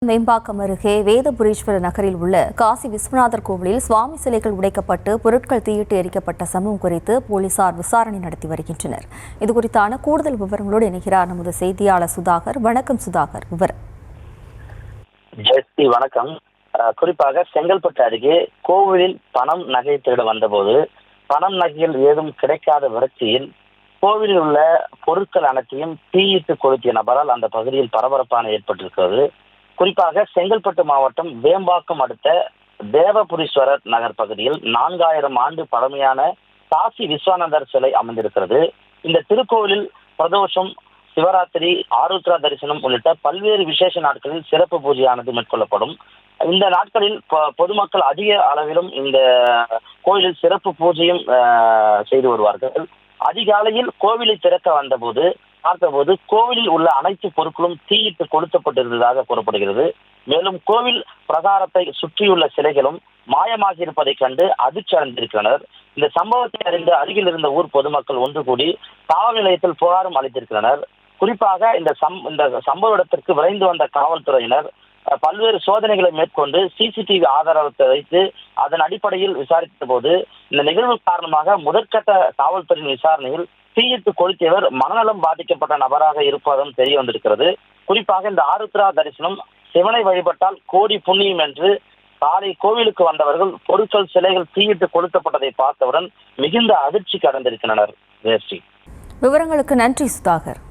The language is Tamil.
மேம்பாக்கம் அருகே வேதபுரீஸ்வரர் நகரில் உள்ள காசி விஸ்வநாதர் கோவிலில் சுவாமி சிலைகள் உடைக்கப்பட்டு பொருட்கள் தீயிட்டு எரிக்கப்பட்ட சம்பவம் குறித்து போலீசார் விசாரணை நடத்தி வருகின்றனர். இதுகுறித்தான கூடுதல் விவரங்களோடு இணைகிறார் நமது செய்தியாளர் சுதாகர். வணக்கம் சுதாகர், விவரம். வணக்கம். குறிப்பாக செங்கல்பட்டு அருகே கோவிலில் பணம் நகை திருட வந்தபோது பணம் நகைகள் ஏதும் கிடைக்காத விரக்தியில் கோவிலில் உள்ள பொருட்கள் அனைத்தையும் தீயிட்டு கொளுத்திய நபரால் அந்த பகுதியில் பரபரப்பான ஏற்பட்டிருக்கிறது. குறிப்பாக செங்கல்பட்டு மாவட்டம் வேம்பாக்கம் அடுத்த தேவபுரீஸ்வரர் நகர் பகுதியில் 4000 ஆண்டு பழமையான காசி விஸ்வநாதர் சிலை அமைந்திருக்கிறது. இந்த திருக்கோவிலில் பிரதோஷம், சிவராத்திரி, ஆருத்ரா தரிசனம் உள்ளிட்ட பல்வேறு விசேஷ நாட்களில் சிறப்பு பூஜையானது மேற்கொள்ளப்படும். இந்த நாட்களில் பொதுமக்கள் அதிக அளவிலும் இந்த கோயிலில் சிறப்பு பூஜையும் செய்து வருவார்கள். அதிகாலையில் கோவிலை திறக்க பார்த்தபோது கோவிலில் உள்ள அனைத்து பொருட்களும் தீயிட்டு கொளுத்தப்பட்டிருந்ததாக கூறப்படுகிறது. மேலும் கோவில் பிரகாரத்தை சுற்றியுள்ள சிலைகளும் மாயமாகி இருப்பதை கண்டு அதிர்ச்சி அடைந்திருக்கிறனர். இந்த சம்பவத்தை அறிந்து அருகில் இருந்த ஊர் பொதுமக்கள் ஒன்று கூடி காவல் நிலையத்தில் புகாரும் அளித்திருக்கிறனர். குறிப்பாக இந்த சம்பவ இடத்திற்கு விரைந்து வந்த காவல்துறையினர் பல்வேறு சோதனைகளை மேற்கொண்டு சிசிடிவி ஆதாரத்தை வைத்து அதன் அடிப்படையில் விசாரித்த போது இந்த நிகழ்வு காரணமாக முதற்கட்ட காவல்துறையின் விசாரணையில் தீயிட்டு கொளுத்தியவர் மனநலம் பாதிக்கப்பட்ட நபராக இருப்பதும் தெரிய வந்திருக்கிறது. குறிப்பாக இந்த ஆருத்ரா தரிசனம், சிவனை வழிபட்டால் கோடி புண்ணியம் என்று காலை கோவிலுக்கு வந்தவர்கள் பொருட்கள், சிலைகள் தீயிட்டு கொளுத்தப்பட்டதை பார்த்தவுடன் மிகுந்த அதிர்ச்சிக்கு அடைந்திருக்கின்றனர். விவரங்களுக்கு நன்றி சுதாகர்.